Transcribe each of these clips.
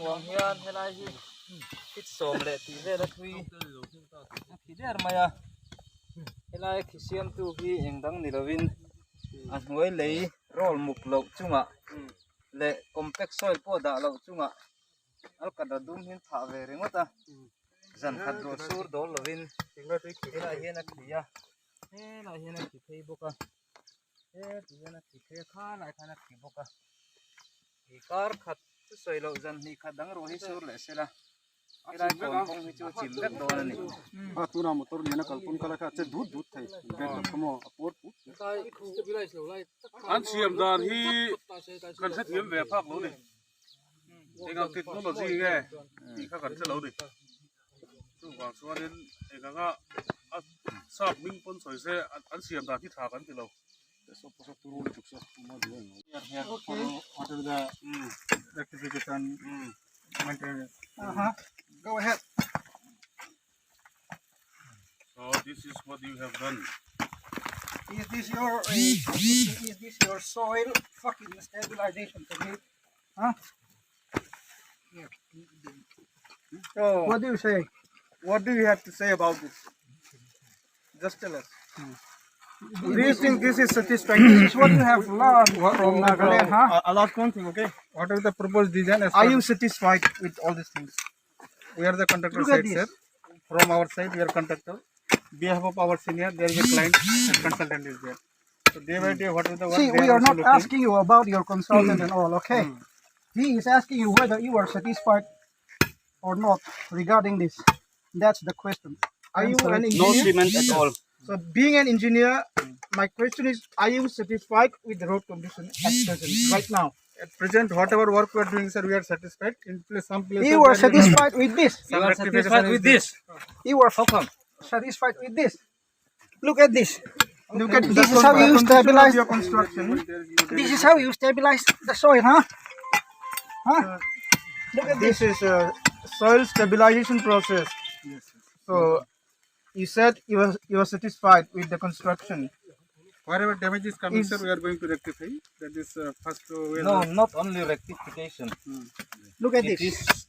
huang hian helai hi kit som le ti ve la thui ki der maya helai khi siam tu hi engdang ni lovin a hnuai lei rol muk lo chunga le compact soil po da lo chunga al kadra dum hin tha ve ringota zan khat ro sur dol lovin helai hian a khia helai hian a khi thei boka ti hian a khi the kha lai khana khi boka hi kar khat chu soi lo zan ni khadang ro hi sur le sela helai kawng hi chu chim vek don ani a tuna motor mena kalpun kala ka che dut dut thai ben kamo aport pu an siam dan hi kan sa thiam ve phak lo ni engam technology nge ti kha kan se lo ni chu wang chuanin enganga a sap ming pon soi se an siam dan thi tha kan ti lo so poso turu chuksa mo do here what are the rectification maintenance Go ahead. so this is what you have done. Is this your soil fucking stabilization technique? Huh? so What do you say? what do you have to say about this? Just tell us. Do you think this is satisfying? This is what you have learned from Nagaland, huh? I'll ask one thing, okay? What is the proposed design? Are you satisfied with all these things? We are the contractor Look at side, this. sir. From our side, we are contractor. Behalf of our senior, there is a client and consultant is there. So day by day, what is the work? See, they we are also not looking. asking you about your consultant and all, okay? He is asking you whether you are satisfied or not regarding this. That's the question. Are you an engineer? cement at all So, being an engineer, my question is: are you satisfied with the road condition at present, right now? At present, whatever work we are doing, sir, we are satisfied. In some places, You are satisfied with this. some rectification is there. You are satisfied with this. Look at this. Look at this. Is how you stabilize your construction. This is how you stabilize the soil, huh? Huh? Look at This is a soil stabilization process. So you said you are satisfied with the construction. Wherever damage is coming, sir, we are going to rectify. That is first. no not only rectification Look at it this. is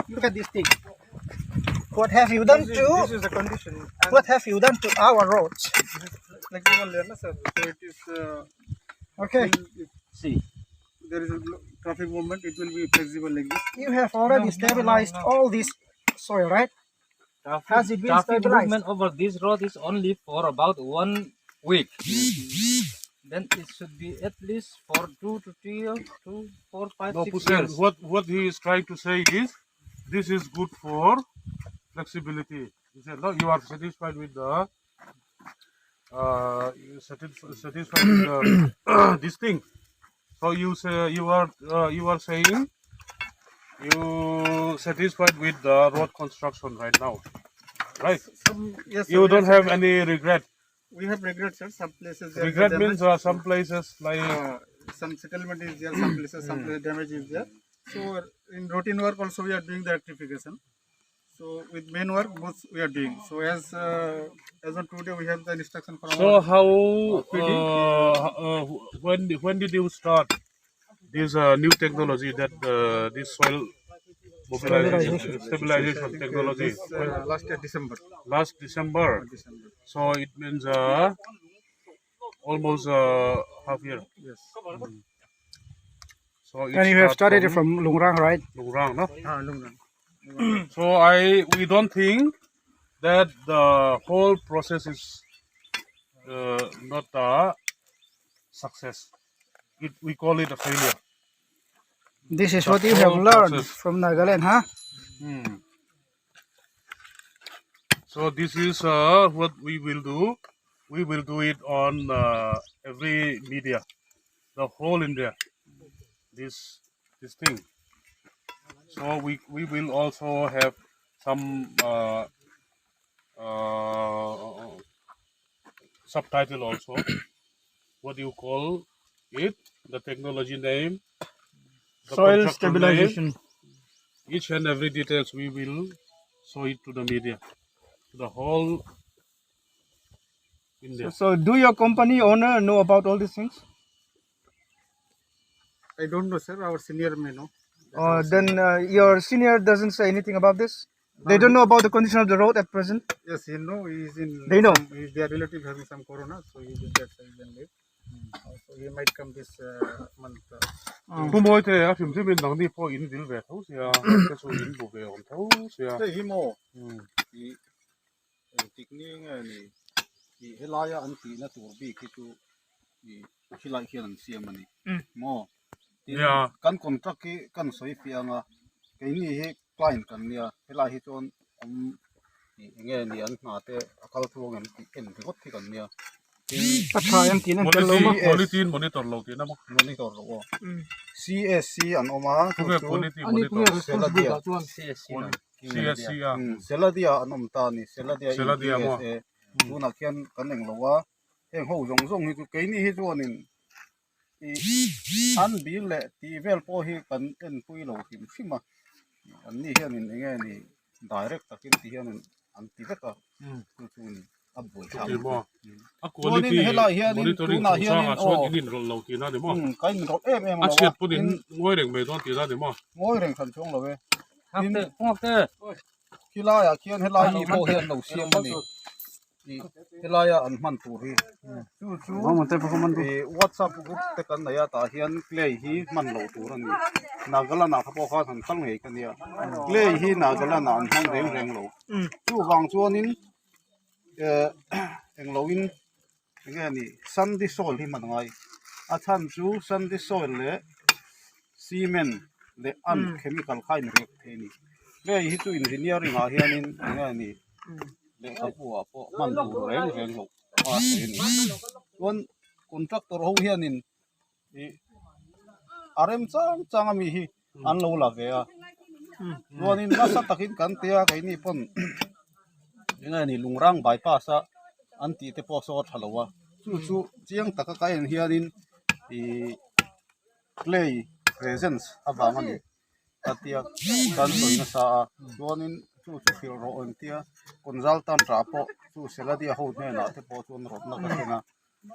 Look at this thing. What have you done This to? is the condition. What have you done to our roads? Flexible there, no, sir. So it is. Okay. If see there is a traffic movement, it will be flexible like this. You have already stabilized all this soil, right? Has it been traffic stabilized? movement over this road is only for about 1 week. Then it should be at least for 2 to 3 or 2, 4, 5, No, 6 Hussein, years. what he is trying to say is this is good for flexibility. He said, no, you are satisfied with the satisfied with the, this thing. So you say you are saying you satisfied with the road construction right now, right? Yes, sir, You we don't are have any regret. We have regret, sir. Some places there is Regret damage. means some places like Some settlement is there. Some places, some places damage is there. So in routine work also we are doing the rectification. So with main work both we are doing. So as on today we have the instruction from so. our How PD. when did you start this new technology that this soil mobilization stabilization technology? this, last year December. Last December. So it means almost half year. Yes. So it And you have starts started it from Lungrang, right? Lungrang, no? Lunglei. So we don't think that the whole process is not a success. We call it a failure. This is The what you have whole learned process. from Nagaland, huh? So this is what we will do. We will do it on every media, the whole India. This thing. So we will also have some subtitle also. What do you call it? The technology name, the Soil contractor stabilization. name, each and every details we will show it to the media, to the whole India. So do your company owner know about all these things? I don't know, sir. Our senior may know. Then your senior doesn't say anything about this. They don't know about the condition of the road at present. Yes, he know he's in. They know. Their relative having some corona, so he did that and leave. So he might come this month. ผู้มวยเตะถึงที่เป็นหนังนี่พออินดิลเวทเขาเสียจะสู้อินบุเบลเขาเสีย 这一毛，你这个呢，你后来呀，安迪那左边去就，你后来去人些嘛呢，毛，กันคนจักกี้กันสวยเพียงอ่ะไอ้นี่ให้กลายกันเนี่ยเวลาที่จนนี่เงี้ยนี่อันมาแต่เขาทวงเงินที่กดที่กันเนี่ย Pathayan tinan มอนิตีมอนิตีมอนิตอร์โลตีนะมั้ง มอนิเตอร์รู้ CSC อันออกมา ทุกอย่างมอนิตีมอนิตอร์ เซลเดีย CSC อ่ะ เซลเดียอันอมตานี่เซลเดีย มั้ง ดูนักเขียนกันเองรู้ว่าเองหูยงส่งที่ตัวไอ้นี่ที่ตัวนี่อันบิลเล่ที่เวลพอให้กันเอ็นปุยโลหิมชิมาอันนี้เห็นนี่ไงนี่ direct ตะกินที่เห็นอันที่เวกตัวนี่อับบุยทำ ดีมั้งอ่ะมอนิตีมอนิตอร์ช่างอ่ะส่วนอินโลตีนะดีมั้ง cái mình có êm êm อา là เชียบปุ่นงวยเร่งไม่ต้องตีได้ดีมั้ง ngồi đèn thần xuống rồi Chhumkhum khi lai à khi anh hết lai thì bao hiện đầu xiêm này thì hết lai à anh man tủ đi chú thì WhatsApp group tất cả này ta hiện clay hi man lâu tủ rồi nè nagala na thabo kha thằng khăng này cái này clay hi nagala na anh hang reng reng lâu chú vàng chú nín anh lâu in cái này sandy soil hi man ngay à tham chú sandy soil le cement le unchemical khai này thế này cái hi chú engineering à hiện in cái này le apu apo man tu reng reng lo à thế này còn contractor hậu hiện in RM chang ami hi an lo la ve a luôn in na sa takin kan tia kai ni pon cái này lungrang bypass a an ti te po so thalowa chu chiang taka kai hian in clay presence awang ani atia kan loina sa chuanin chu fil ro on tia consultant ra po chu seladia ho ne na te po chun rot na ka na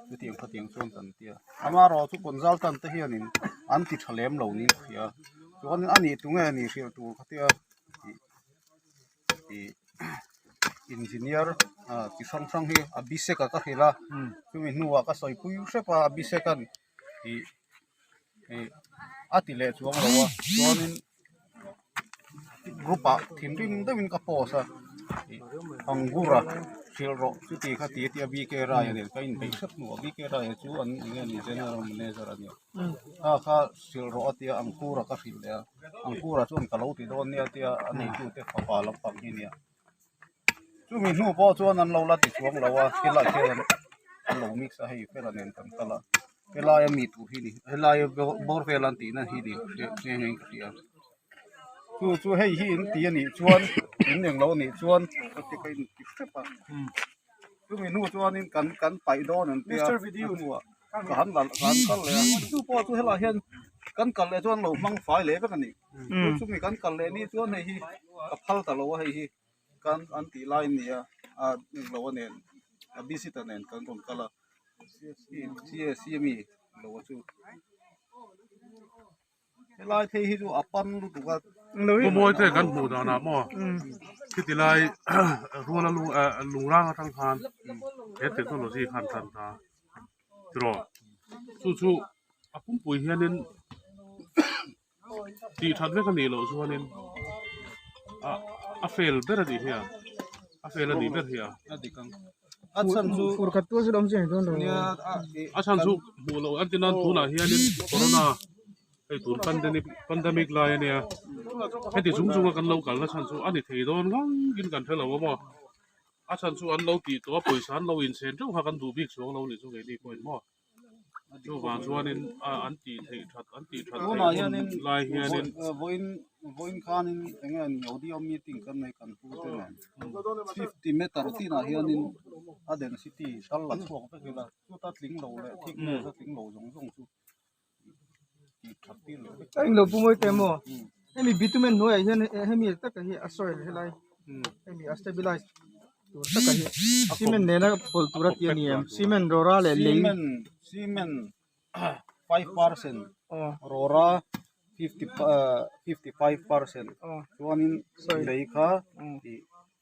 chu tiang chun kan tia ama ro chu consultant te hianin an ti thalem lo ni khia chuanin ani tunga ni fil tu khatia engineer ti sang hi abiseka ka hila chumi nuwa ka soi puyu sepa abisekan atile chuang lawa chuanin grupa thimrim dawin ka posa angura silro chuti khati ti abi ke ra ya del kain bai sap nu abi ke ra ya chu an inga ni general manager ani kha silro atia angura ka hil ya angura chun kalau ti don ni atia ani tu te pa la pang hi ni chú mình nu po chuan an lo la ti chuang lo wa ke la ke an lo mix a hei fe la nen tam tala ke la ya mi tu hi ni he la ya bor fe lan ti na hi ni se ngeng ti a chú hei hi in ti ani chuan in neng lo ni chuan ti kai ti fe pa chú mình nu chuan in kan pai do nan ti Mr video nu a ka han kal le chú po chú he la hian kan kal le chuan lo mang fai le ka ni chú mi kan kal le ni chuan hei hi ka phal ta lo hei hi kan anti line nia lo nen a visitor nen kan ron kala CME lo chu lai thei hi chu apan lu tu ka ผู้มวยเตะกันบูดานะมั้งที่ตีไล่รัวละลุงร่างทั้งคันเทคโนโลยีคันทันตาตรอสู้อาปุ่มปุ๋ยเฮียนินตีทัดเวกันนี่เราชัวนินเฟลเบอร์ดีเฮียเฟลดีเบอร์เฮีย adikan atsan chu Furkat tu sedom je don do. nia อาชันสุบูโลอันที่นั่นทุนเฮียนินโคโรนาไอ้ทุนพันเดมิกลายเนี่ยไอ้ที่จุงกันเรากันแล้วชันสุอันนี้เทโดนงั้งกินกันเท่าไหร่วะมั้งอาชันสุอันเราตีตัวปุ๋ยสันเราอินเซนเจ้าหากันดูบิ๊กช่วงเราเนี่ยช่วงนี้ปุ๋ยมั้งช่วงบางช่วงนี้อันตีเทชัดลายเฮียนินvoin khanin engen audio meeting kan nei kan pu te na 50 meter ti na hianin aden city salla chuak pe kila chu ta tling lo le thik ne sa tling lo jong chu ti thati lo Ai lo pumoy temo. Hemi bitumen no ai hian hemi ta ka hi asoil helai. Hemi stabilize. Tur ta ka hi. Cement ne na pol turat yani cement rora le le. cement 5% rora 55%. Oh. One in Leika,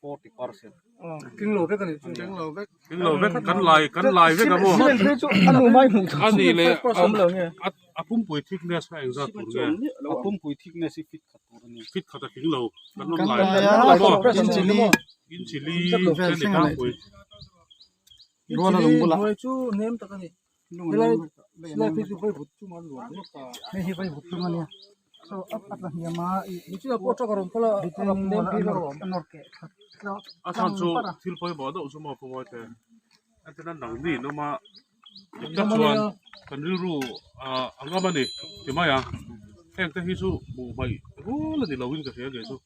40%. Oh. Kinh lầu với cắn lại với cả mua. Cement cái chỗ ăn đồ mai mùng Anh đi lệ sống lợn nghe. pum bụi thickness hay ra tụi nghe. Apum pui thickness fit khatturani. Fit khát kinh lầu. Cắn Cắn lại. lại in chili. In chili cái này đang bụi. Rồi là lùng bula. chú ném tất cả này. Sila fish phải bút chú mà luôn. Này hi phải bút mà nè. So up là hiya ma. Ini cuma potong karom pula karom ném fish karom. Anor ke. À sao chú thiếu phải bỏ đậu số mà phụ mọi thế. Anh ta nặng đi nó mà. Chắc chuan cần rưu anh em này thì mai à. Em thấy hisu bù bậy. Là đi lâu in cái thế cái số.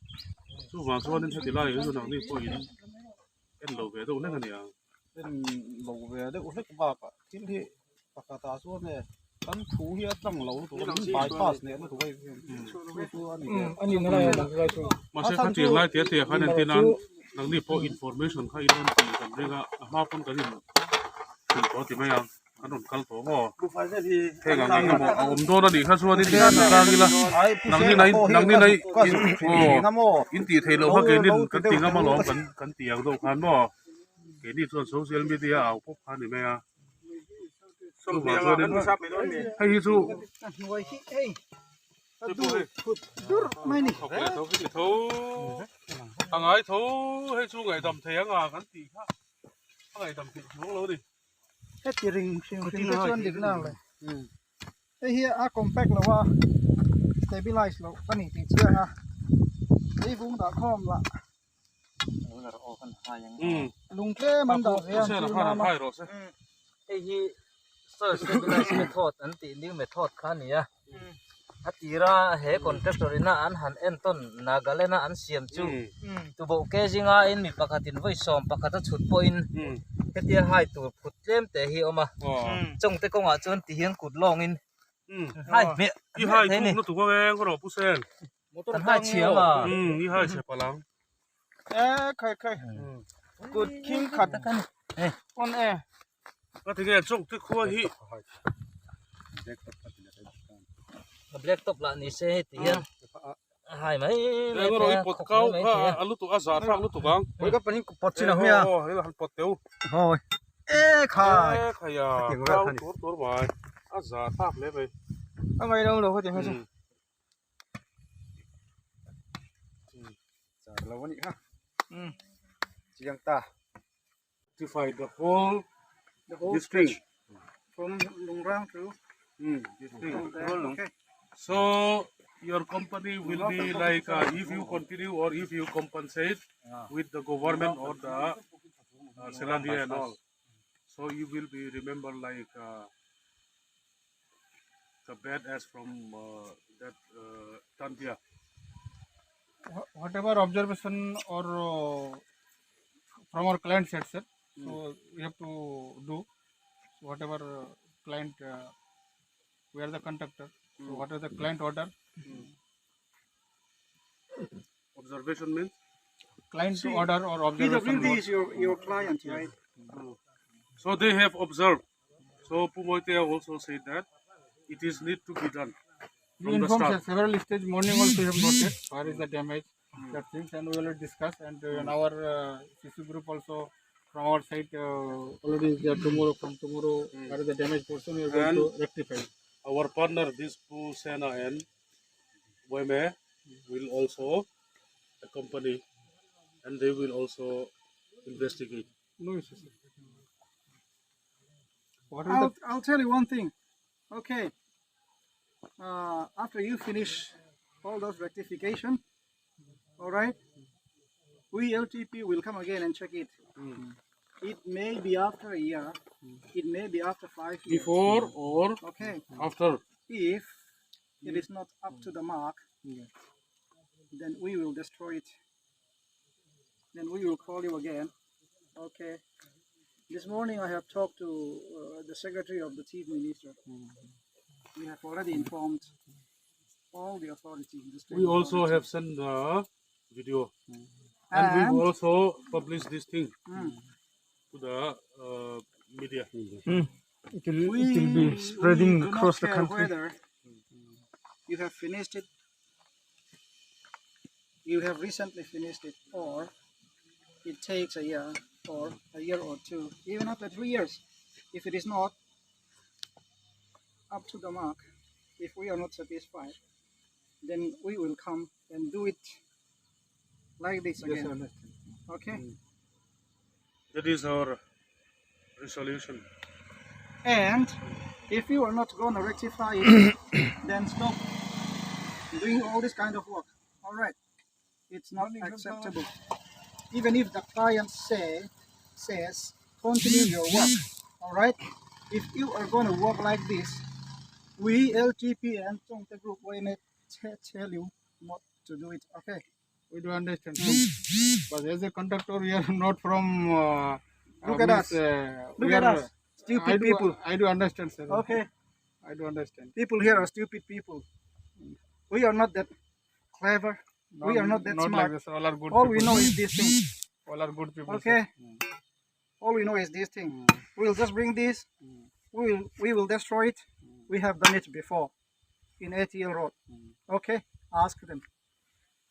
Số mà số nên thấy thì lại hisu nặng đi coi in. Em lâu về đâu nên cái này à. Then lâu về đấy ulit ba ka. Tin thì pakata suan ne. Kan thu hi atang lâu tu bypass ne tu vai. Anh nhìn này là cái chỗ. Mà sẽ phát triển lại tiệt tiệt hay nên tin năng đi po information hay nên thì cần đây là mà phân cái gì thì có thì mấy anh anh còn khăn tổ bò thế là cái mà ông đó đi khá xua đi thì ăn ra cái là năng đi này in tỷ thầy lâu cái nên cái tiếng mà lo cái tiếng đâu khăn bò cái đi trên social media ảo phúc khăn thì mấy à xong mà xua đến hay hisu Mai nè. thấu thằng ấy thấu hay su ngày tầm thế à cái tỷ khác ngày tầm tỷ xuống lâu đi Hết tiền riêng cái chuyện được nào rồi. Đây hi compact là wa stabilize là cái này thì chưa ha. Đây vùng đã khom là. Lung ke man da xe là pha hai rồi xe Đây hi stabilize method anh tị new method khá nè. Atira he contractor ina an han enton nagalena an siam chu tu bo ke jinga in mi pakatin voi som pakata chut po in ketia hai tu phut lem te hi oma chongte konga chon ti hian kut long in hai me i hai tu nó tu cái có đồ pu sen kan hai chiang à i hai che palang khai good king cut on air cái thứ cái chong te khua hi black top la ni se ti hian hai mai cái rồi pot cao alu tu azar alu tu gang với cái panin pot chi nào hia cái là pot teu thôi khai khai à cao tốt vậy azar tap lấy vậy ở ngay đâu đâu có tiền hay sao lâu vậy ha. Chiang ta. to find the whole district from Lungrang to district okay. so your company will be like if you continue or if you compensate with the government or the Selandia and all. So you will be remembered like the badass from that Tantia. Whatever observation or from our client said, sir. So we have to do whatever client. We are the conductor. So what is the client order? Observation means Client order or observation. PWD is your client, right? so they have observed. So Pumoite also said that it is need to be done. We informed sir, several stage morning also have noted where is the damage, that things, and we will discuss. And in our CC group also from our side already there tomorrow where is the damage portion we are going to rectify. Our partner, this Pusena and YMA, will also accompany and they will also investigate. No issues. Sir. I'll tell you one thing. Okay. After you finish all those rectification, all right, we LTP will come again and check it. It may be after a year, it may be after 5 years. Before or Okay. after? If it is not up to the mark, then we will destroy it. Then we will call you again. Okay. This morning I have talked to the secretary of the chief minister. We have already informed all the authorities. We also have sent the video and we will also publish this thing to the media. It will be spreading across the country. Whether you have finished it, you have recently finished it, or it takes a year or 2, even after 3 years. If it is not up to the mark, if we are not satisfied, then we will come and do it like this Yes, I again. understand. Okay? That is our resolution. And if you are not going to rectify it, then stop doing all this kind of work. All right? It's not acceptable. Even if the client says continue your work. All right? If you are going to work like this, we LGP and Chawngte Group YMA tell you not to do it. Okay? We do understand. But as a conductor, we are not from. Look at us. Look at us. Stupid people. I do understand, sir. Okay? I do understand. People here are stupid people. We are not that clever. We are not that Not smart. like this. All are good All people. we know is this thing. All are good people. Okay? Sir. All we know is this thing. We'll just bring this. We will destroy it. We have done it before in ATL Road. Okay? Ask them.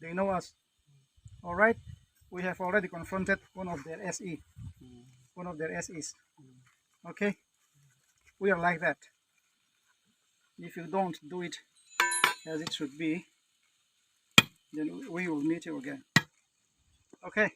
They know us. All right? We have already confronted one of their SE. One of their SEs. Okay? We are like that. If you don't do it as it should be, then we will meet you again. Okay?